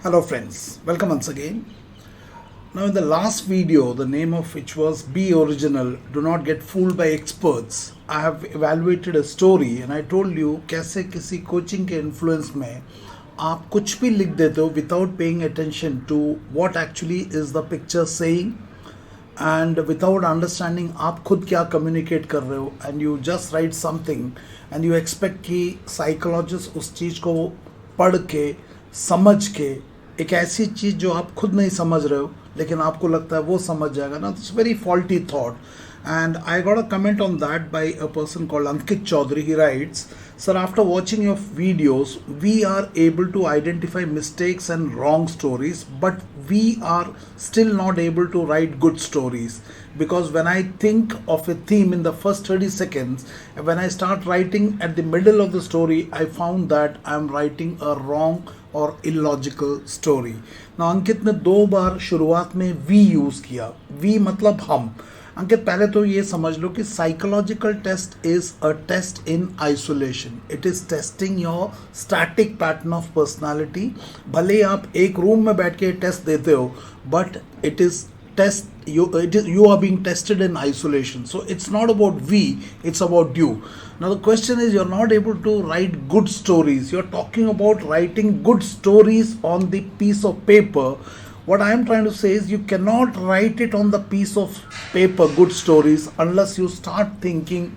Hello friends, welcome once again. Now in the last video, the name of which was Be Original, Do Not Get Fooled by Experts, I have evaluated a story and I told you कैसे किसी coaching के influence में आप कुछ भी लिख देते हो without paying attention to what actually is the picture saying and without understanding आप खुद क्या communicate कर रहे हो and you just write something and you expect कि psychologist उस चीज़ को पढ़ के समझ के एक ऐसी चीज़ जो आप खुद नहीं समझ रहे हो लेकिन आपको लगता है वो समझ जाएगा ना, it's very faulty thought. And I got a comment on that by a person called Ankit Chaudhary. He writes, Sir, after watching your videos, we are able to identify mistakes and wrong stories, but we are still not able to write good stories. Because when I think of a theme in the first 30 seconds, and when I start writing at the middle of the story, I found that I'm writing a wrong और illogical story. Now अंकित ने 2 बार शुरुआत में we use किया. we मतलब हम. अंकित पहले तो ये समझ लो कि psychological test is a test in isolation. It is testing your static pattern of personality. भले ही आप एक रूम में बैठ के टेस्ट देते हो but it is test you are being tested in isolation, so it's not about we, it's about you. Now the question is, you're not able to write good stories. You're talking about writing good stories on the piece of paper. What I am trying to say is, you cannot write it on the piece of paper, good stories, unless you start thinking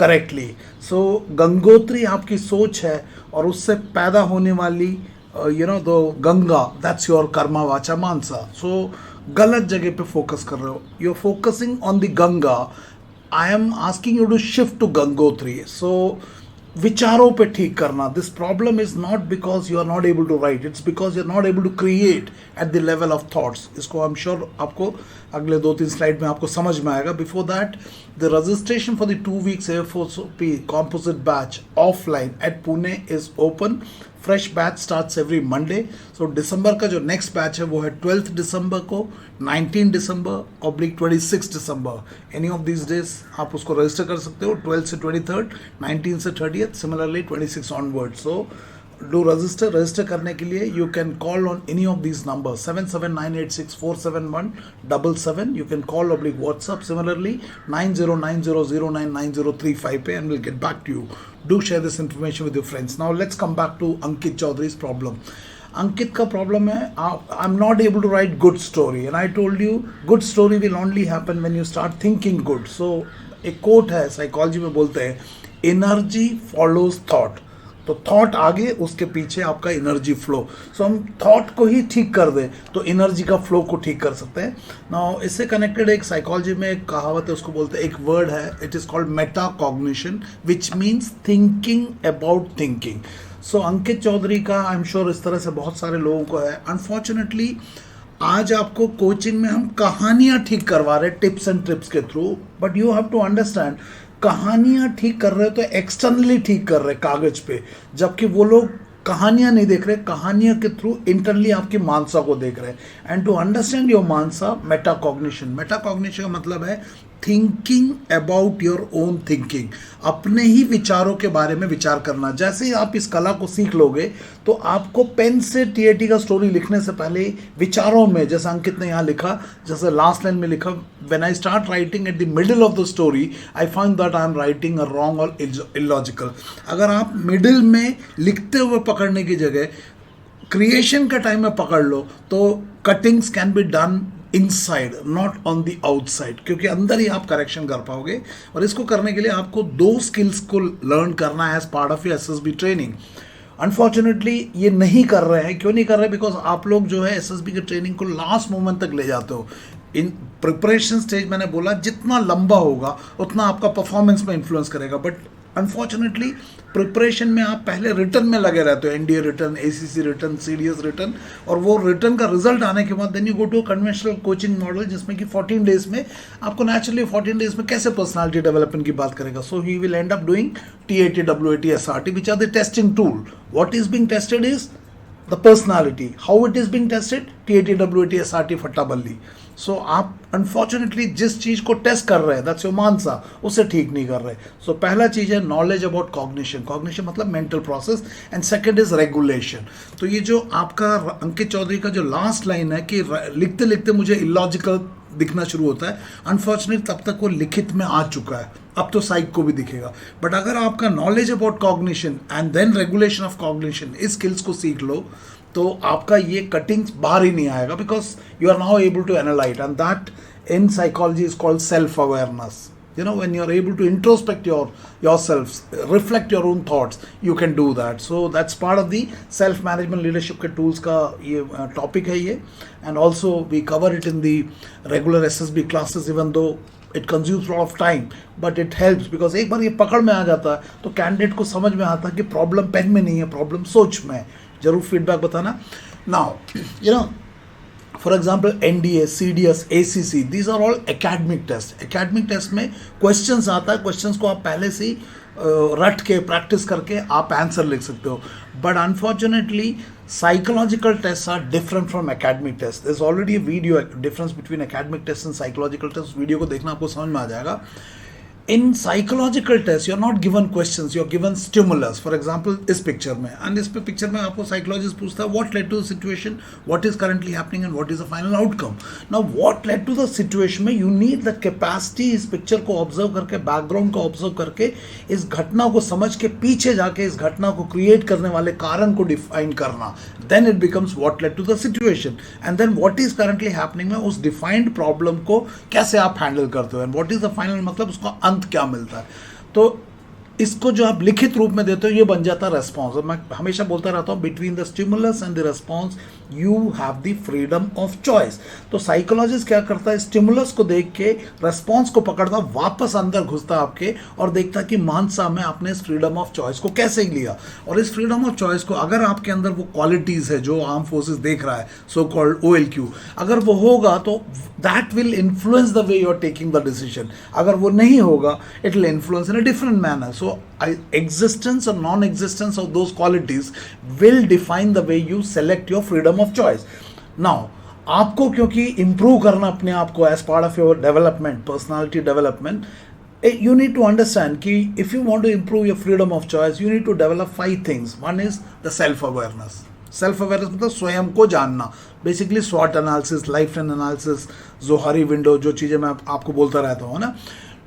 correctly. So Gangotri आपकी सोच है और उससे पैदा होने वाली the Ganga, that's your karma vacha mansa. So गलत जगह पे फोकस कर रहे हो. You are focusing on the Ganga. I am asking you to shift to Gangotri. So विचारों पे ठीक करना. This problem is not because you are not able to write, it's because you are not able to create at the level of thoughts. इसको I am sure आपको अगले 2-3 slide में आपको समझ में आएगा. Before that, the registration for the 2 weeks AFOP composite batch offline at Pune is open. Fresh batch starts every Monday. So दिसंबर का जो नेक्स्ट बैच है वो है 12th दिसंबर को, 19 दिसंबर ऑब्लिक 26 दिसंबर. एनी ऑफ दीज डेज आप उसको रजिस्टर कर सकते हो. 12 से 23rd, 19 से 30th, similarly 26 onward. So do register करने के लिए you can call on any of these number 7798647177. You can call oblique WhatsApp similarly 9090099035 पे and we'll get back to you. Do share this information with your friends. Now let's come back to Ankit Chaudhary's problem. अंकित का problem है, I am not able to write good story. And I told you good story will only happen when you start thinking good. So एक quote है, psychology में बोलते हैं, energy follows thought. तो thought आगे, उसके पीछे आपका एनर्जी फ्लो. सो हम थॉट को ही ठीक कर दें तो एनर्जी का फ्लो को ठीक कर सकते हैं. नाउ इससे कनेक्टेड एक साइकोलॉजी में एक कहावत है, उसको बोलते हैं, एक वर्ड है, it is called meta cognition, which means thinking about thinking. So Ankit Chaudhary का आई एम श्योर इस तरह से बहुत सारे लोगों को है. अनफॉर्चुनेटली आज आपको कोचिंग में हम कहानियाँ ठीक करवा रहे हैं टिप्स एंड ट्रिप्स के through. But you have to understand, कहानियाँ ठीक कर रहे हो तो एक्सटर्नली ठीक कर रहे कागज पे, जबकि वो लोग कहानियाँ नहीं देख रहे, कहानियों के थ्रू इंटरनली आपकी मानसा को देख रहे हैं. एंड टू अंडरस्टैंड योर मानसा, मेटाकॉग्निशन का मतलब है thinking about your own thinking. अपने ही विचारों के बारे में विचार करना. जैसे ही आप इस कला को सीख लोगे तो आपको पेन से TAT का स्टोरी लिखने से पहले विचारों में, जैसे अंकित ने यहाँ लिखा, जैसे लास्ट लाइन में लिखा, when I start writing at the middle of the story I found that I am writing a wrong और इलॉजिकल. अगर आप मिडिल में लिखते हुए पकड़ने की जगह क्रिएशन का टाइम में पकड़ लो तो cuttings can be done inside, not on the outside, क्योंकि अंदर ही आप करेक्शन कर पाओगे. और इसको करने के लिए आपको 2 स्किल्स को लर्न करना है as part of your SSB training. Unfortunately ये नहीं कर रहे हैं. क्यों नहीं कर रहे? बिकॉज आप लोग जो है SSB की ट्रेनिंग को लास्ट मोमेंट तक ले जाते हो. इन प्रिपरेशन स्टेज मैंने बोला जितना लंबा होगा उतना आपका परफॉर्मेंस में इन्फ्लुएंस करेगा. बट अनफॉर्चुनेटली प्रिपरेशन में आप पहले रिटर्न में लगे रहते हो, NDA return, ACC return, CDS return, और वो रिटर्न का रिजल्ट आने के बाद then you go to conventional coaching model, जिसमें कि 14 डेज में आपको नेचुरली 14 डेज में कैसे पर्सनालिटी डेवलपमेंट की बात करेगा. So he will end up doing TAT, WAT, SRT, which are the testing tool. What is being tested is the personality, how it is being tested, TAT, WAT, SRT, फट्टा बल्ली. सो आप unfortunately जिस चीज़ को test कर रहे हैं, that's your मानसा, उसे ठीक नहीं कर रहे. सो पहला चीज़ है नॉलेज अबाउट कॉग्निशन. कॉग्निशन मतलब mental process. And second is regulation. तो ये जो आपका अंकित चौधरी का जो लास्ट लाइन है कि लिखते लिखते मुझे इलॉजिकल दिखना शुरू होता है, अनफॉर्चुनेटली तब तक वो लिखित में आ चुका है, अब तो साइक को भी दिखेगा. बट अगर आपका knowledge about cognition and then regulation of cognition, इस स्किल्स को सीख लो, तो आपका ये कटिंग्स बाहर ही नहीं आएगा, because you are now able to analyse. And that in psychology is called self awareness. You know, when you're able to introspect yourself, reflect your own thoughts, you can do that. So that's part of the self management leadership के tools का ये topic है ये. And also we cover it in the regular SSB classes, even though it consumes a lot of time, but it helps because एक बार ये पकड़ में आ जाता है तो कैंडिडेट को समझ में आता है कि प्रॉब्लम पेन में नहीं है, प्रॉब्लम सोच में है. जरूर फीडबैक बताना. Now you know, for example NDA, CDS, ACC, these are all academic test. Academic test में क्वेश्चंस आता है, क्वेश्चंस को आप पहले से ही रट के प्रैक्टिस करके आप आंसर लिख सकते हो. But unfortunately psychological tests are different from academic tests. There's already a video difference between academic tests and psychological tests. Video को देखना आपको समझ में आ जाएगा. In psychological tests, you're not given questions, you're given stimulus. For example, इस picture में, and इस picture में आपको साइकोलॉजिस्ट पूछता है what led to the situation, what is currently happening and what is the final outcome. Now, what led to the situation में you need the capacity इस picture को ऑब्जर्व करके, बैकग्राउंड को ऑब्जर्व करके, इस घटना को समझ के पीछे जाके इस घटना को क्रिएट करने वाले कारण को डिफाइन करना. Then it becomes what led to the situation. And then what is currently happening में उस डिफाइंड प्रॉब्लम को कैसे आप हैंडल करते हो, and what is the final, मतलब उसका अंत क्या मिलता है. तो इसको जो आप लिखित रूप में देते हो ये बन जाता है रेस्पॉन्स. और मैं हमेशा बोलता रहता हूँ between the stimulus and the response you have the freedom of choice. तो साइकोलॉजिस्ट क्या करता है, स्टिमुलस को देख के रेस्पॉन्स को पकड़ता, वापस अंदर घुसता आपके और देखता कि मानसा में आपने इस फ्रीडम ऑफ चॉइस को कैसे लिया. और इस फ्रीडम ऑफ चॉइस को अगर आपके अंदर वो क्वालिटीज है जो आर्म फोर्सेस देख रहा है, सो कॉल्ड OLQ, अगर वो होगा तो that will influence the way you are taking the decision. अगर वो नहीं होगा it will influence in a different manner. So existence or non-existence of those qualities will define the way you select your freedom of choice. Now, आपको क्योंकि improve करना अपने आप को as part of your development, personality development, you need to understand कि if you want to improve your freedom of choice, you need to develop 5 things. One is the self-awareness. Self-awareness मतलब स्वयं को जानना. Basically SWOT analysis, life analysis, Johari window, जो चीज़ें मैं आपको बोलता रहता हूँ ना.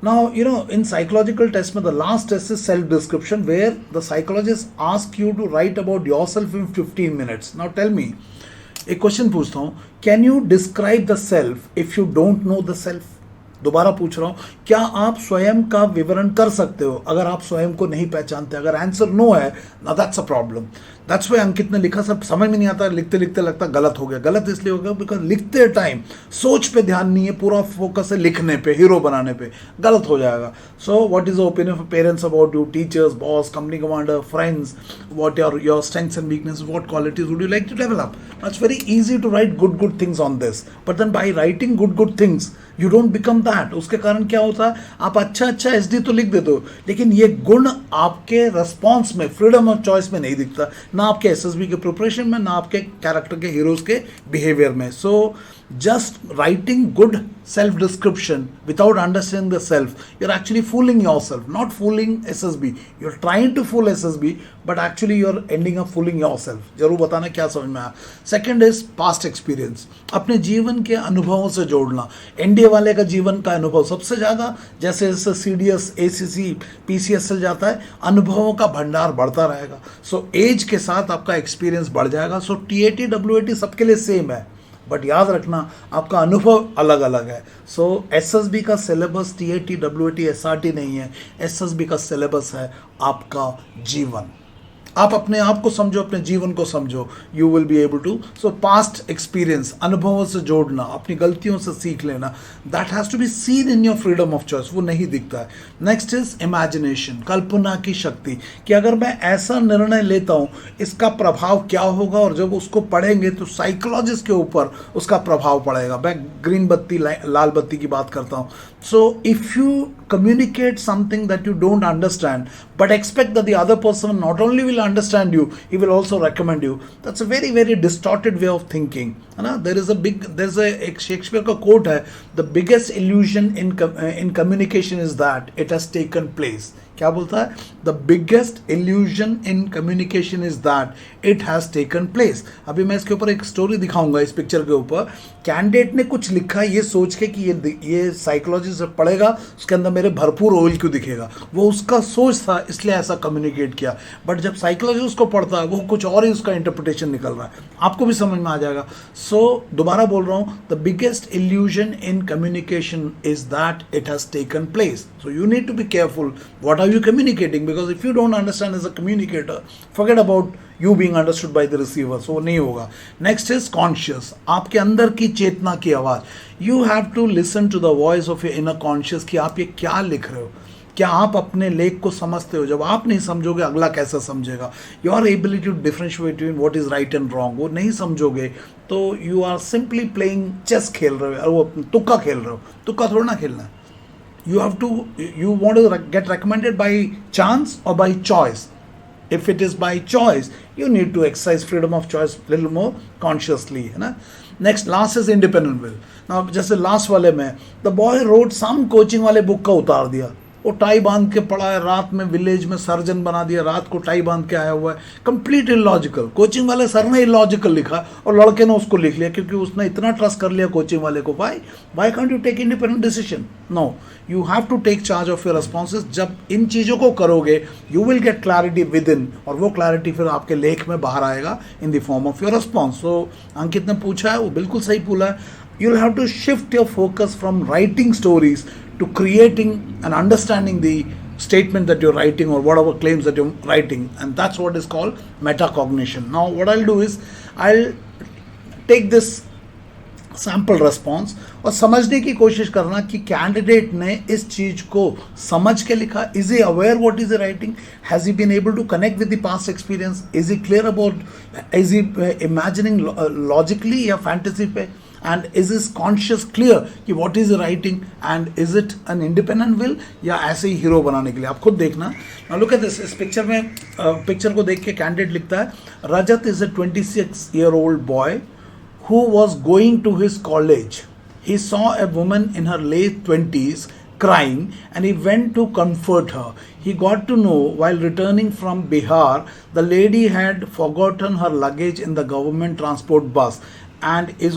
Now, you know, in psychological test, the last test is self-description, where the psychologist asks you to write about yourself in 15 minutes. Now, tell me, एक question पूछता हूँ, can you describe the self if you don't know the self? दोबारा पूछ रहा हूँ, क्या आप स्वयं का विवरण कर सकते हो अगर आप स्वयं को नहीं पहचानते? अगर आंसर नो है, ना that's a problem. That's why Ankit ने लिखा, सब समझ में नहीं आता, लिखते लिखते लगता गलत हो गया. गलत इसलिए हो गया बिकॉज लिखते टाइम सोच पे ध्यान नहीं है, पूरा फोकस है लिखने पे, हीरो बनाने पे. गलत हो जाएगा. So what is the opinion of parents about you, teachers, boss, company commander, friends, what are your strengths and weakness, what qualities would you like to develop? It's very easy to write good things on this, but then by writing good things you don't become that. उसके कारण क्या होता है, आप अच्छा SD तो लिख देते हो, लेकिन ये गुण आपके रेस्पॉन्स में, फ्रीडम ऑफ चॉइस में नहीं दिखता, ना आपके SSB के प्रिपरेशन में, ना आपके कैरेक्टर के हीरोज के बिहेवियर में. सो just writing good self description without understanding the self, you're actually fooling yourself, not fooling SSB. You're trying to fool SSB, but actually you're ending up fooling yourself. जरूर बताना क्या समझ में आया. Second is past experience, अपने जीवन के अनुभवों से जोड़ना. NDA वाले का जीवन का अनुभव सबसे ज़्यादा, जैसे जैसे CDS, ACC, PCSL जाता है, अनुभवों का भंडार बढ़ता रहेगा. सो एज के साथ आपका एक्सपीरियंस बढ़ जाएगा. सो TAT, WAT सबके लिए सेम है, बट याद रखना आपका अनुभव अलग अलग है. सो SSB का सिलेबस TAT, WAT, SRT नहीं है. SSB का सिलेबस है आपका जीवन. आप अपने आप को समझो, अपने जीवन को समझो, you will be able to. So past experience, अनुभवों से जोड़ना, अपनी गलतियों से सीख लेना, that has to be seen in your freedom of choice. वो नहीं दिखता है. नेक्स्ट इज इमेजिनेशन, कल्पना की शक्ति, कि अगर मैं ऐसा निर्णय लेता हूँ इसका प्रभाव क्या होगा, और जब उसको पढ़ेंगे तो साइकोलॉजिस्ट के ऊपर उसका प्रभाव पड़ेगा. मैं ग्रीन बत्ती लाल बत्ती की बात करता हूँ. So if you communicate something that you don't understand but expect that the other person not only will understand you he will also recommend you. That's a very very distorted way of thinking, है ना. There is एक Shakespeare का coat है, the biggest illusion in communication is that it has taken place. क्या बोलता है? The biggest illusion in communication is that it has taken place. अभी मैं इसके ऊपर एक स्टोरी दिखाऊंगा इस पिक्चर के ऊपर. कैंडिडेट ने कुछ लिखा ये सोच के कि ये साइकोलॉजी से पढ़ेगा उसके अंदर मेरे भरपूर ऑयल क्यों दिखेगा. वो उसका सोच था, इसलिए ऐसा कम्युनिकेट किया. बट जब साइकोलॉजी उसको पढ़ता है वो कुछ और ही उसका इंटरप्रिटेशन निकल रहा है. आपको भी समझ में आ जाएगा. सो दोबारा बोल रहा हूँ, the biggest illusion in communication is that it has taken place. So you need to be careful what are you communicating, because if you don't understand as a communicator, forget about you being understood by the receiver. So नहीं होगा. Next is conscious. आपके अंदर की चेतना की आवाज. You have to listen to the voice of your inner conscious कि आप ये क्या लिख रहे हो. क्या आप अपने लेख को समझते हो? जब आप नहीं समझोगे अगला कैसा समझेगा. Your ability to differentiate between what is right and wrong वो नहीं समझोगे तो you are simply playing chess खेल रहे हो, और वो तुक्का खेल रहे हो. तुक्का थोड़ा ना खेलना है. You want to get recommended by chance or by choice. If it is by choice, you need to exercise freedom of choice a little more consciously, है ना. Next, last is independent will. Now, जैसे last वाले में the boy wrote some coaching वाले book का उतार दिया. वो टाई बांध के पड़ा है, रात में विलेज में सर्जन बना दिया, रात को टाई बांध के आया हुआ है. Complete illogical. कोचिंग वाले सर ने इलॉजिकल लिखा और लड़के ने उसको लिख लिया क्योंकि उसने इतना ट्रस्ट कर लिया कोचिंग वाले को. Why can't you take independent decision? No, you have to take charge of your responses. जब इन चीज़ों को करोगे you will get clarity within, और वो क्लैरिटी फिर आपके लेख में बाहर आएगा in the form of your response. So Ankit ने पूछा है, वो बिल्कुल सही पूछा है. You will have to shift your focus from writing stories to creating and understanding the statement that you're writing or whatever claims that you're writing, and that's what is called metacognition. Now what I'll do is I'll take this sample response और समझने की कोशिश करना कि candidate ने इस चीज को समझ के लिखा. Is he aware what is writing? Has he been able to connect with the past experience? Is he clear about, is he imagining logically या फैंटेसी पे? And is his conscious clear कि what is writing, and is it an independent will या ऐसे ही hero बनाने के लिए? आप खुद देखना. Now look at this. इस पिक्चर में पिक्चर को देख के कैंडिडेट लिखता है, रजत is a 26-year-old boy who was going to his college. He saw a woman in her late 20s crying and he went to comfort her. He got to know while returning from Bihar the lady had forgotten her luggage in the government transport bus, and it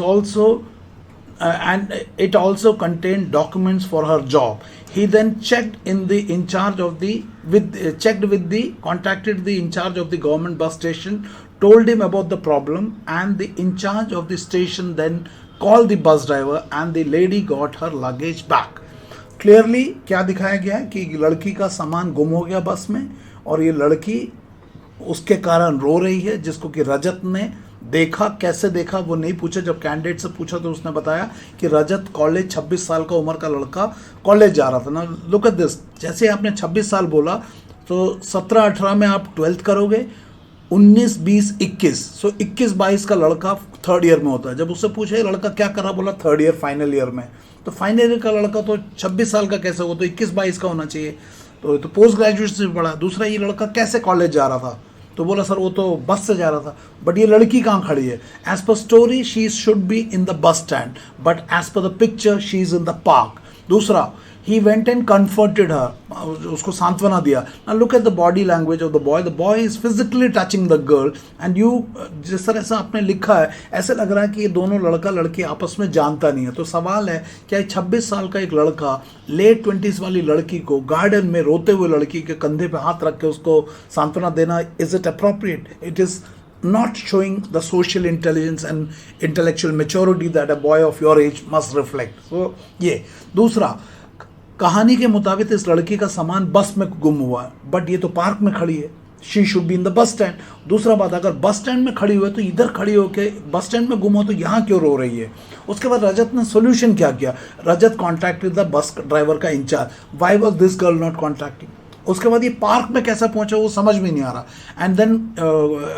also contained documents for her job. He then contacted the in charge of the government bus station, told him about the problem, and the in charge of the station then called the bus driver and the lady got her luggage back. Clearly क्या दिखाया गया है कि लड़की का सामान गुम हो गया बस में, और ये लड़की उसके कारण रो रही है, जिसको कि रजत ने देखा. कैसे देखा वो नहीं पूछा. जब कैंडिडेट से पूछा तो उसने बताया कि रजत कॉलेज 26 साल का उम्र का लड़का कॉलेज जा रहा था ना. Look at this. जैसे आपने 26 साल बोला तो 17-18 में आप 12th करोगे, 19, 20, 21. सो 21-22 का लड़का थर्ड ईयर में होता है. जब उससे पूछा ये लड़का क्या कर रहा, बोला थर्ड ईयर फाइनल ईयर में. तो फाइनल ईयर का लड़का तो 26 साल का कैसे हो, तो 21-22 का होना चाहिए. तो पोस्ट ग्रेजुएट से पढ़ा. दूसरा, ये लड़का कैसे कॉलेज जा रहा था, तो बोला सर वो तो बस से जा रहा था. बट ये लड़की कहाँ खड़ी है? As per story she should be in the bus stand, but as per the picture she is in the park. दूसरा, he went and comforted her, उसको सांत्वना दिया. Now look at the body language of the boy. The boy is physically touching the girl, and you जिस तरह से आपने लिखा है ऐसे लग रहा है कि ये दोनों लड़का लड़की आपस में जानता नहीं है. तो सवाल है, क्या 26 साल का एक लड़का लेट 20s वाली लड़की को गार्डन में रोते हुए लड़की के कंधे पे हाथ रख के उसको सांत्वना देना, is it appropriate? It is not showing the social intelligence and intellectual maturity that a boy of your age must reflect. So ये. दूसरा, कहानी के मुताबिक इस लड़की का सामान बस में गुम हुआ है, बट ये तो पार्क में खड़ी है. She should be in the bus stand. दूसरा बात, अगर बस स्टैंड में खड़ी हुई है तो इधर खड़ी होकर बस स्टैंड में गुम हो तो यहाँ क्यों रो रही है? उसके बाद रजत ने सोल्यूशन क्या किया? Rajat contacted the bus driver का incharge. Why was this girl not contacting? उसके बाद ये पार्क में कैसा पहुंचा वो समझ में नहीं आ रहा। एंड देन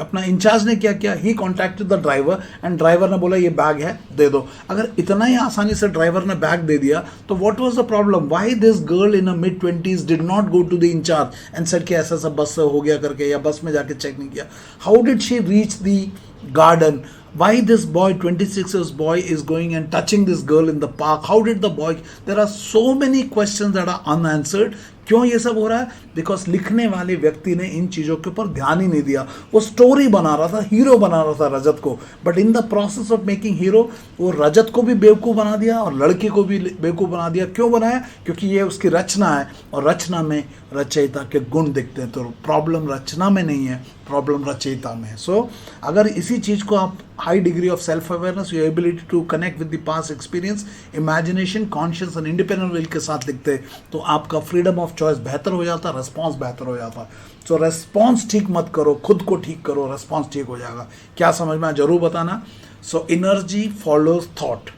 अपना इंचार्ज ने क्या किया, he contacted the driver and driver ने बोला ये बैग है दे दो। अगर इतना ही आसानी से ड्राइवर ने बैग दे दिया तो what was the problem, why this girl in a mid 20s did not go to the incharge and said कि ऐसा सब बस से हो गया करके, या बस में जाके चेक नहीं किया। How did she reach the garden? Why this boy, 26 years boy, is going and touching this girl in the park? How did the boy? There are so many questions that are unanswered. क्यों ये सब हो रहा है? Because लिखने वाले व्यक्ति ने इन चीज़ों के ऊपर ध्यान ही नहीं दिया। वो स्टोरी बना रहा था, हीरो बना रहा था रजत को, but in the process of making hero वो रजत को भी बेवकूफ़ बना दिया और लड़की को भी बेवकूफ़ बना दिया। क्यों बनाया? क्योंकि ये उसकी रचना है और रचना में रचयिता के गुण दिखते हैं। तो प्रॉब्लम रचना में नहीं है, प्रॉब्लम रचयिता में है। सो अगर इसी चीज़ को आप high degree of self awareness, your ability to connect with the past experience, imagination, conscious and independent will के साथ लिखते तो आपका फ्रीडम ऑफ चॉइस बेहतर हो जाता, रेस्पॉन्स बेहतर हो जाता। सो रेस्पॉन्स ठीक मत करो, खुद को ठीक करो, रेस्पॉन्स ठीक हो जाएगा। क्या समझ में आया जरूर बताना। So energy follows thought.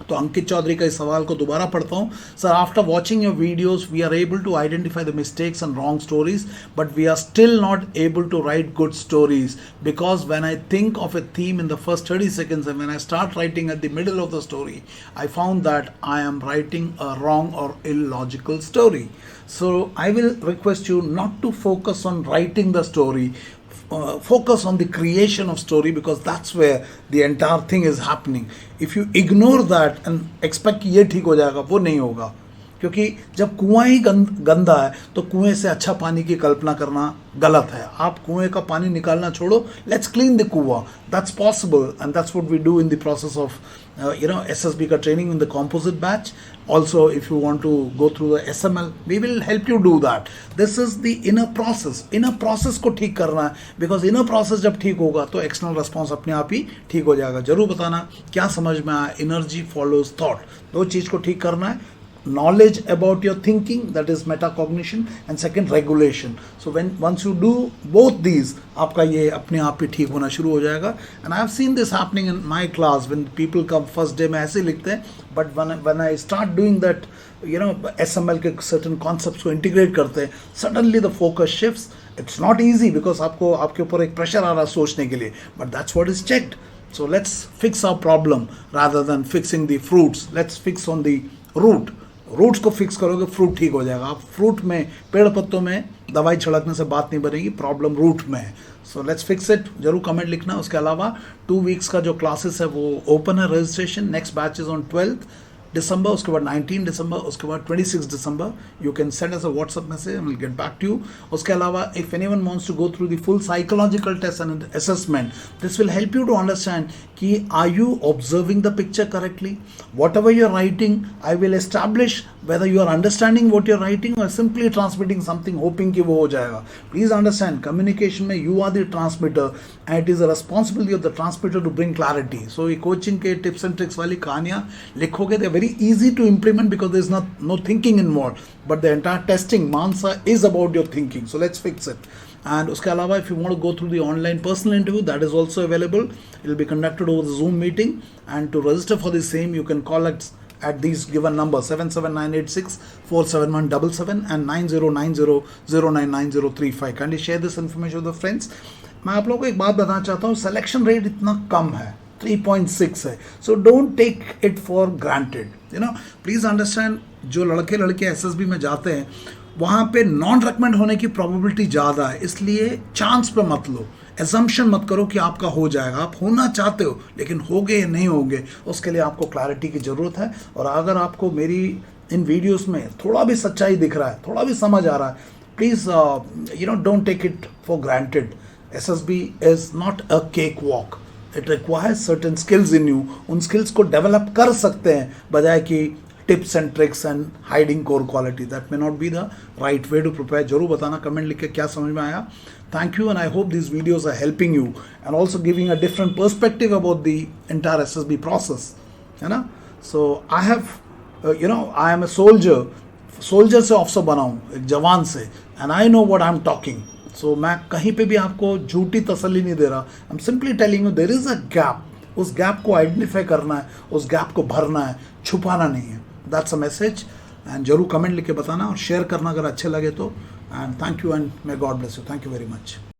तो अंकित चौधरी का इस सवाल को दोबारा पढ़ता हूँ। Sir, after watching your videos we are able to identify the mistakes and wrong stories, but we are still not able to write good stories because when I think of a theme in the first 30 seconds and when I start writing at the middle of the story, I found that I am writing a wrong or illogical story. So I will request you not to focus on writing the story. Focus on the creation of story because that's where the entire thing is happening. If you ignore that and expect कि ये ठीक हो जाएगा, वो नहीं होगा। क्योंकि जब कुआं ही गंदा है तो कुएं से अच्छा पानी की कल्पना करना गलत है। आप कुएं का पानी निकालना छोड़ो, लेट्स क्लीन द कुआं, that's possible and that's what we do in the process of SSB का training in the composite batch. Also, if you want to go through the SML, we will help you do that. This is the inner process. Inner process को ठीक करना है, because inner process जब ठीक होगा तो external response अपने आप ही ठीक हो जाएगा। जरूर बताना क्या समझ में आया। Energy follows thought, दो चीज़ को ठीक करना है। Knowledge about your thinking, that is metacognition, and second regulation. So once you do both these, आपका ये अपने आप ही ठीक होना शुरू हो जाएगा। And I have seen this happening in my class when people come first day में ऐसे लिखते हैं, but when I start doing that, SML के certain concepts को integrate करते हैं, suddenly the focus shifts. It's not easy because आपके ऊपर एक pressure आ रहा है सोचने के लिए, but that's what is checked. So let's fix our problem rather than fixing the fruits. Let's fix on the root. Roots को फिक्स करोगे, फ्रूट ठीक हो जाएगा। आप फ्रूट में, पेड़ पत्तों में दवाई छिड़कने से बात नहीं बनेगी, प्रॉब्लम रूट में है। So let's fix it. जरूर कमेंट लिखना। उसके अलावा 2 weeks का जो क्लासेस है वो ओपन है, registration. Next batch is on 12th December, उसके बाद 19 December, उसके बाद 26 December. You can send us a WhatsApp message and we'll get back to you. उसके अलावा if anyone wants to go through the full psychological test and assessment, this will help you to understand कि are you observing the picture correctly? Whatever you're writing, I will establish whether you are understanding what you're writing or simply transmitting something hoping कि वो हो जाएगा. Please understand, communication में you are the transmitter and it is a responsibility of the transmitter to bring clarity. So ये coaching के tips and tricks वाली कहानियाँ लिखोगे, they're very easy to implement because there's no thinking involved, but the entire testing Mansa is about your thinking. So let's fix it. And उसके अलावा if you want to go through the online personal interview, that is also available. It will be conducted over the Zoom meeting, and to register for the same you can call at these given numbers 77986 47177 and 9090099035. Kindly share this information with the friends. मैं आप लोगों को एक बात बताना चाहता हूँ, selection rate इतना कम है, 3.6 है। So don't take it for granted, please understand. जो लड़के लड़के SSB में जाते हैं वहाँ पे नॉन रिकमेंड होने की प्रोबेबिलिटी ज़्यादा है, इसलिए चांस पे मत लो, एजम्पशन मत करो कि आपका हो जाएगा। आप होना चाहते हो लेकिन होगे या नहीं होगे, उसके लिए आपको क्लैरिटी की ज़रूरत है। और अगर आपको मेरी इन वीडियोस में थोड़ा भी सच्चाई दिख रहा है, थोड़ा भी समझ आ रहा है, please don't take it for granted. SSB is not a cake walk, it requires certain skills in you. उन स्किल्स को डेवलप कर सकते हैं बजाय कि tips and tricks and hiding core quality. That may not be the right way to prepare. जरूर बताना comment लिख के क्या समझ में आया। Thank you and I hope these videos are helping you and also giving a different perspective about the entire SSB process, है ना। So I have I am a soldier से ऑफिसर बना हूँ, एक जवान से, and I know what I'm talking. So मैं कहीं पे भी आपको झूठी तसल्ली नहीं दे रहा। I'm simply telling you there is a gap. उस गैप को आइडेंटिफाई करना है, उस गैप को भरना है, छुपाना नहीं है। That's a message. एंड जरूर कमेंट लिख के बताना और शेयर करना अगर अच्छे लगे तो. And thank you and may God bless you. Thank you very much.